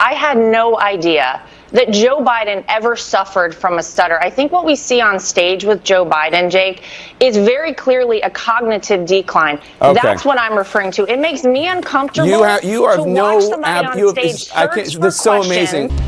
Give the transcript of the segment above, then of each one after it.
I had no idea that Joe Biden ever suffered from a stutter. I think what we see on stage with Joe Biden, Jake, is very clearly a cognitive decline. Okay. That's what I'm referring to. It makes me uncomfortable you have to watch somebody on stage search for so questions. amazing.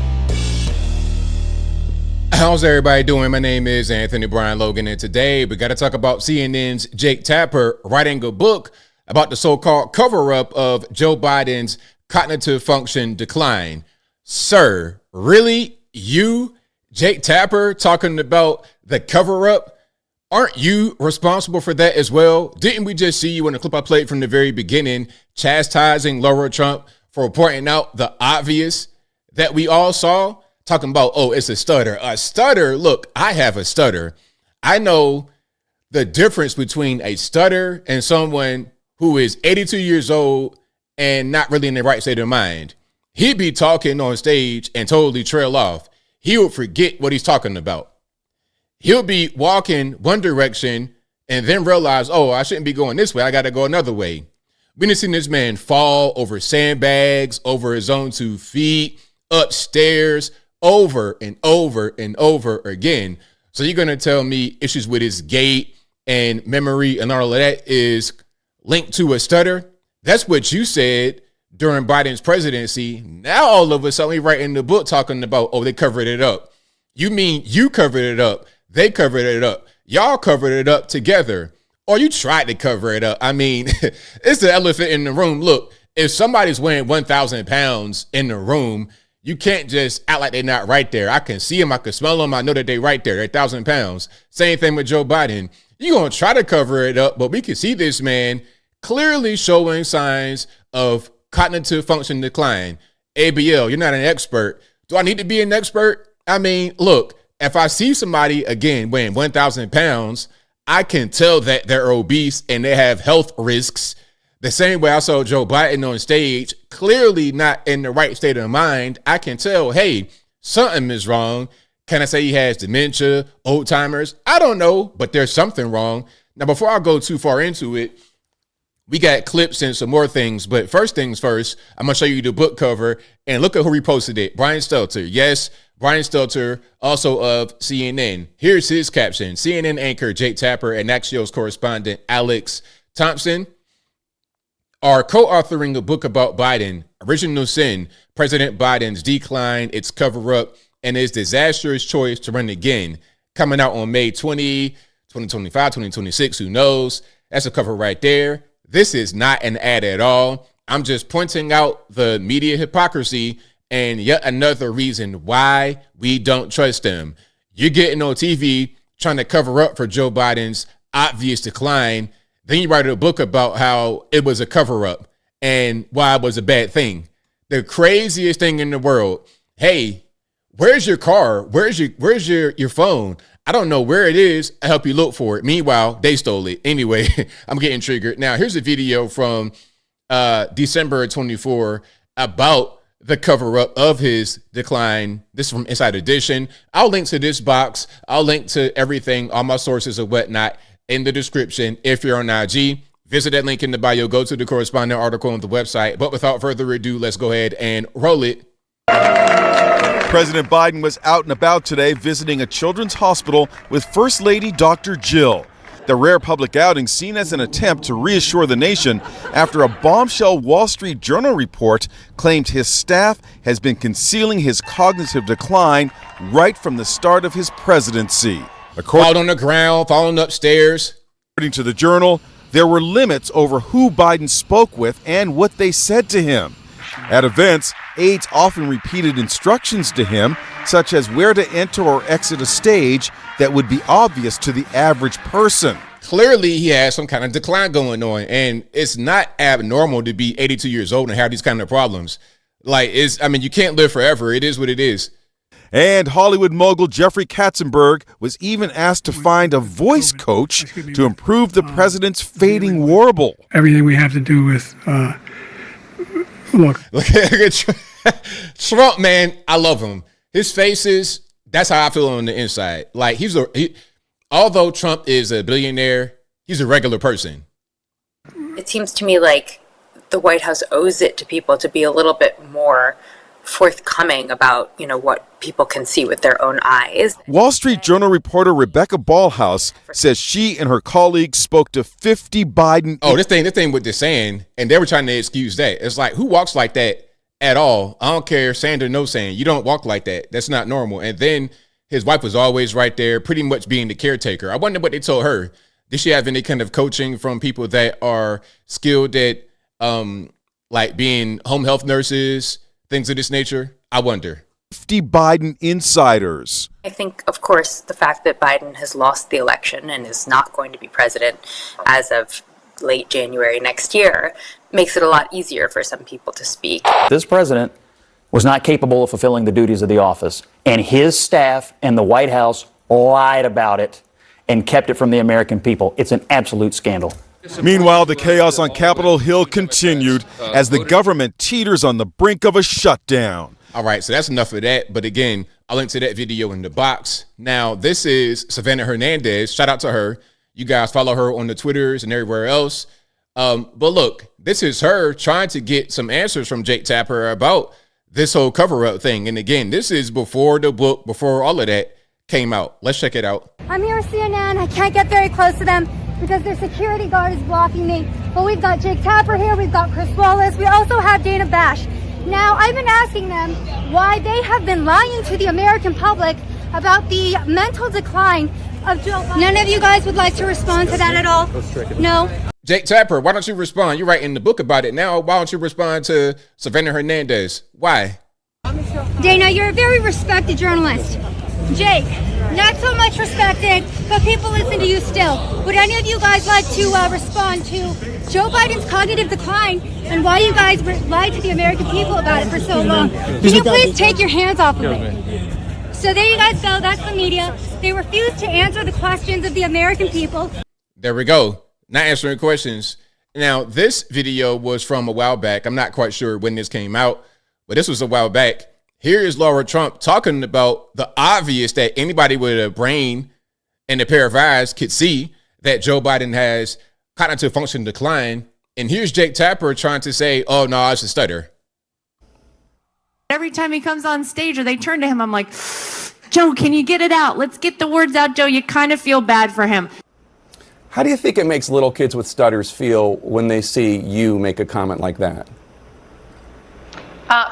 How's everybody doing? My name is Anthony Brian Logan, and today we got to talk about CNN's Jake Tapper writing a book about the so-called cover-up of Joe Biden's cognitive function decline. Sir, really? You, Jake Tapper, talking about the cover-up? Aren't you responsible for that as well? Didn't we just see you in the clip I played from the very beginning chastising Lara Trump for pointing out the obvious that we all saw? Talking about, oh, it's a stutter. A stutter? Look, I have a stutter. I know the difference between a stutter and someone who is 82 years old and not really in the right state of mind. He'd be talking on stage and totally trail off. He would forget what he's talking about. He'll be walking one direction and then realize, oh, I shouldn't be going this way. I got to go another way. We done seen this man fall over sandbags, over his own 2 feet, upstairs, over and over and over again. So you're going to tell me issues with his gait and memory and all of that is linked to a stutter? That's what you said during Biden's presidency. Now all of a sudden we write in the book talking about, oh, they covered it up. You mean you covered it up? They covered it up. Y'all covered it up together. Or you tried to cover it up. I mean, it's the elephant in the room. Look, if somebody's weighing 1,000 pounds in the room, you can't just act like they're not right there. I can see them. I can smell them. I know that they're right there. They're 1,000 pounds. Same thing with Joe Biden. You're going to try to cover it up, but we can see this man clearly showing signs of cognitive function decline. ABL, you're not an expert. Do I need to be an expert? I mean, look, if I see somebody, again, weighing 1,000 pounds, I can tell that they're obese and they have health risks. The same way I saw Joe Biden on stage, clearly not in the right state of mind. I can tell, hey, something is wrong. Can I say he has dementia, old timers? I don't know, but there's something wrong. Now, before I go too far into it, we got clips and some more things. But first things first, I'm going to show you the book cover. And look at who reposted it. Brian Stelter. Yes, Brian Stelter, also of CNN. Here's his caption. CNN anchor Jake Tapper and Axios correspondent Alex Thompson are co-authoring a book about Biden, Original Sin, President Biden's decline, its cover-up, and his disastrous choice to run again, coming out on May 20, 2025, 2026, who knows? That's a cover right there. This is not an ad at all. I'm just pointing out the media hypocrisy and yet another reason why we don't trust them. You're getting on TV trying to cover up for Joe Biden's obvious decline. Then you write a book about how it was a cover-up and why it was a bad thing. The craziest thing in the world. Hey, where's your car? Where's your phone? I don't know where it is. I help you look for it. Meanwhile, they stole it. Anyway, I'm getting triggered. Now, here's a video from December 24 about the cover-up of his decline. This is from Inside Edition. I'll link to this box. I'll link to everything, all my sources and whatnot, in the description. If you're on IG, visit that link in the bio, go to the corresponding article on the website. But without further ado, let's go ahead and roll it. President Biden was out and about today visiting a children's hospital with First Lady Dr. Jill. The rare public outing seen as an attempt to reassure the nation after a bombshell Wall Street Journal report claimed his staff has been concealing his cognitive decline right from the start of his presidency. Falling on the ground, falling upstairs. According to the Journal, there were limits over who Biden spoke with and what they said to him. At events, aides often repeated instructions to him, such as where to enter or exit a stage that would be obvious to the average person. Clearly, he has some kind of decline going on, and it's not abnormal to be 82 years old and have these kind of problems. Like, you can't live forever. It is what it is. And Hollywood mogul Jeffrey Katzenberg was even asked to find a voice coach to improve the president's fading warble. Everything we have to do with, look at Trump, man. I love him. His faces, that's how I feel on the inside. Like, although Trump is a billionaire, he's a regular person. It seems to me like the White House owes it to people to be a little bit more forthcoming about, what people can see with their own eyes. Wall Street Journal reporter Rebecca Ballhouse says she and her colleagues spoke to 50 Biden. Oh, this thing with the saying, and they were trying to excuse that. It's like, who walks like that at all? I don't care, saying or no saying. You don't walk like that. That's not normal. And then his wife was always right there, pretty much being the caretaker. I wonder what they told her. Did she have any kind of coaching from people that are skilled at, like being home health nurses, things of this nature? I wonder. 50 Biden insiders. I think, of course, the fact that Biden has lost the election and is not going to be president as of late January next year makes it a lot easier for some people to speak. This president was not capable of fulfilling the duties of the office, and his staff and the White House lied about it and kept it from the American people. It's an absolute scandal. Meanwhile, the chaos on Capitol Hill continued as the government teeters on the brink of a shutdown. All right, so that's enough of that. But again, I'll link to that video in the box. Now, this is Savannah Hernandez. Shout out to her. You guys follow her on the Twitters and everywhere else. But look, this is her trying to get some answers from Jake Tapper about this whole cover-up thing. And again, this is before the book, before all of that came out. Let's check it out. I'm here with CNN. I can't get very close to them because their security guard is blocking me. But we've got Jake Tapper here. We've got Chris Wallace. We also have Dana Bash. Now, I've been asking them why they have been lying to the American public about the mental decline of Joe Biden. None of you guys would like to respond to that at all? No? Jake Tapper, why don't you respond? You're writing the book about it now. Why don't you respond to Savannah Hernandez? Why? Dana, you're a very respected journalist. Jake, not so much respected, but people listen to you still. Would any of you guys like to respond to Joe Biden's cognitive decline and why you guys lied to the American people about it for so long? Can you please take your hands off of it? So there you guys go. That's the media. They refuse to answer the questions of the American people. There we go. Not answering questions. Now, this video was from a while back. I'm not quite sure when this came out, but this was a while back. Here is Lara Trump talking about the obvious that anybody with a brain and a pair of eyes could see that Joe Biden has cognitive function decline. And here's Jake Tapper trying to say, oh, no, it's a stutter. Every time he comes on stage or they turn to him, I'm like, Joe, can you get it out? Let's get the words out, Joe. You kind of feel bad for him. How do you think it makes little kids with stutters feel when they see you make a comment like that?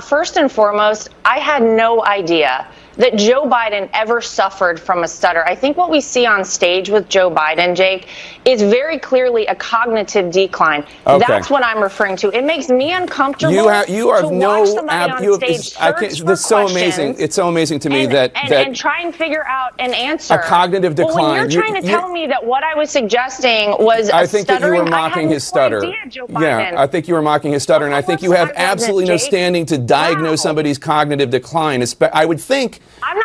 First and foremost, I had no idea that Joe Biden ever suffered from a stutter. I think what we see on stage with Joe Biden, Jake, is very clearly a cognitive decline. Okay. That's what I'm referring to. It makes me uncomfortable You have to watch somebody on stage that's so amazing. It's so amazing to me that try and figure out an answer. A cognitive decline. Well, when you're trying to tell me that what I was suggesting was I think that you were mocking his stutter. Yeah, I think you were mocking his stutter, and I think you have absolutely no standing to diagnose somebody's cognitive decline. I would think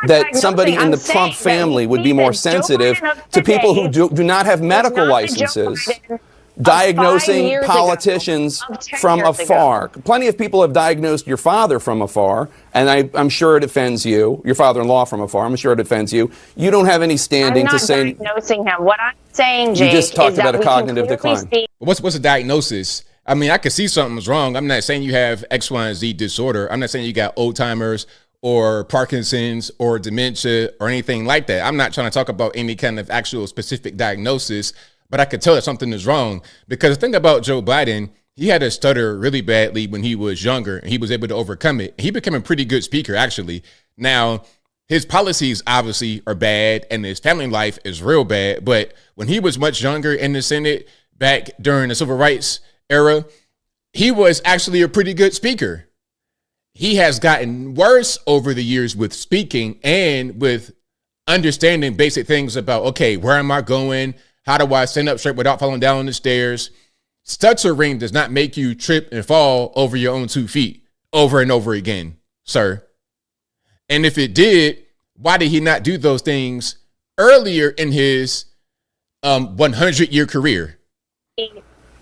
that somebody in the Trump family would be more sensitive to people who do not have medical licenses, diagnosing politicians from afar. Plenty of people have diagnosed your father from afar, and I'm sure it offends you. Your father-in-law from afar. I'm sure it offends you. You don't have any standing to say. I'm not diagnosing him. What I'm saying, Jake, you just talked is about that a cognitive decline. What's a diagnosis? I mean, I could see something's wrong. I'm not saying you have X, Y, and Z disorder. I'm not saying you got old-timers or Parkinson's or dementia or anything like that. I'm not trying to talk about any kind of actual specific diagnosis, but I could tell that something is wrong. Because the thing about Joe Biden, he had to stutter really badly when he was younger, and he was able to overcome it. He became a pretty good speaker, actually. Now, his policies obviously are bad, and his family life is real bad. But when he was much younger in the Senate, back during the civil rights era, he was actually a pretty good speaker. He has gotten worse over the years with speaking and with understanding basic things about, okay, where am I going? How do I stand up straight without falling down the stairs? Stuttering does not make you trip and fall over your own 2 feet over and over again, sir. And if it did, why did he not do those things earlier in his 100-year career?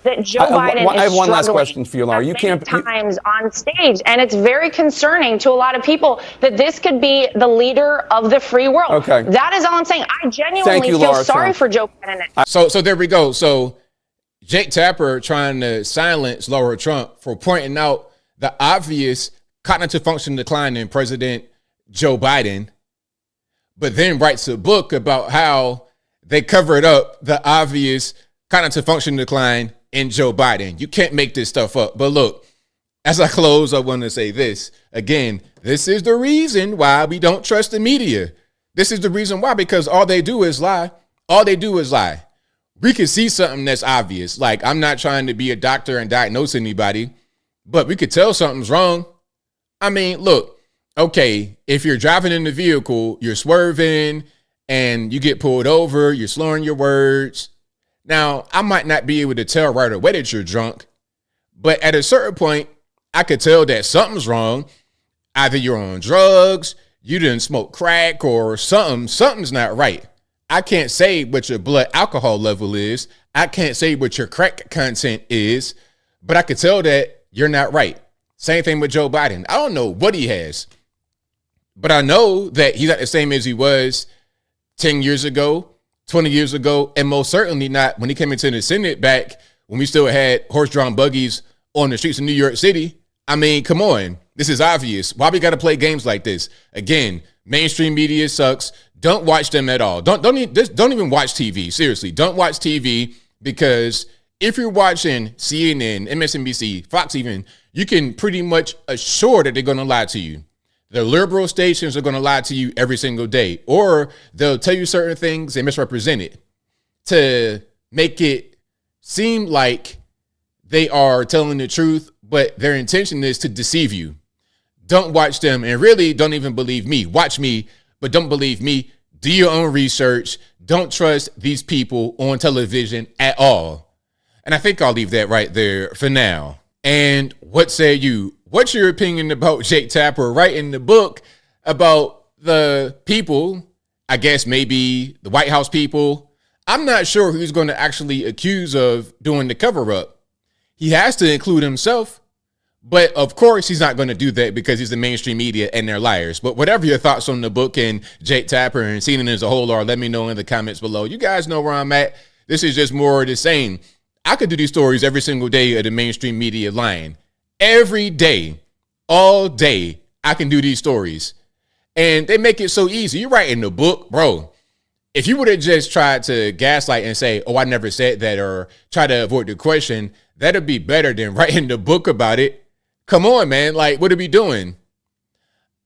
That Joe Biden I have one last struggling question for you, Lara. You can't times on stage, and it's very concerning to a lot of people that this could be the leader of the free world. Okay, that is all I'm saying. I genuinely feel sorry for Joe Biden. So there we go. So Jake Tapper trying to silence Lara Trump for pointing out the obvious cognitive function decline in President Joe Biden, but then writes a book about how they covered up the obvious cognitive function decline in Joe Biden. You can't make this stuff up. But look, as I close, I want to say this. Again, this is the reason why we don't trust the media. This is the reason why, because all they do is lie. All they do is lie. We can see something that's obvious. Like, I'm not trying to be a doctor and diagnose anybody, but we could tell something's wrong. I mean, look, okay, if you're driving in the vehicle, you're swerving and you get pulled over, you're slurring your words. Now, I might not be able to tell right away that you're drunk, but at a certain point, I could tell that something's wrong. Either you're on drugs, you didn't smoke crack, or something's not right. I can't say what your blood alcohol level is. I can't say what your crack content is, but I could tell that you're not right. Same thing with Joe Biden. I don't know what he has, but I know that he's not the same as he was 10 years ago, 20 years ago, and most certainly not when he came into the Senate back when we still had horse-drawn buggies on the streets of New York City. I mean, come on. This is obvious. Why we got to play games like this? Again, mainstream media sucks. Don't watch them at all. Don't even watch TV. Seriously, don't watch TV, because if you're watching CNN, MSNBC, Fox even, you can pretty much assure that they're going to lie to you. The liberal stations are going to lie to you every single day, or they'll tell you certain things and misrepresent it to make it seem like they are telling the truth, but their intention is to deceive you. Don't watch them, and really don't even believe me. Watch me, but don't believe me. Do your own research. Don't trust these people on television at all. And I think I'll leave that right there for now. And what say you? What's your opinion about Jake Tapper writing the book about the people, I guess maybe the White House people? I'm not sure who's going to actually accuse of doing the cover-up. He has to include himself. But of course, he's not going to do that because he's the mainstream media and they're liars. But whatever your thoughts on the book and Jake Tapper and CNN as a whole are, let me know in the comments below. You guys know where I'm at. This is just more of the same. I could do these stories every single day of the mainstream media lying. Every day, all day, I can do these stories. And they make it so easy. You're writing the book, bro. If you would have just tried to gaslight and say, oh, I never said that, or try to avoid the question, that'd be better than writing the book about it. Come on, man. Like, what are we doing?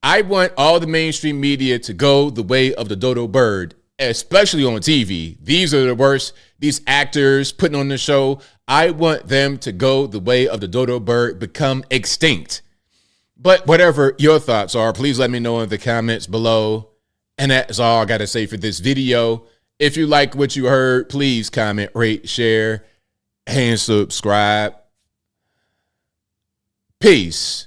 I want all the mainstream media to go the way of the dodo bird, especially on TV. These are the worst. These actors putting on the show, I want them to go the way of the dodo bird, become extinct. But whatever your thoughts are, please let me know in the comments below. And that's all I got to say for this video. If you like what you heard, please comment, rate, share, and subscribe. Peace.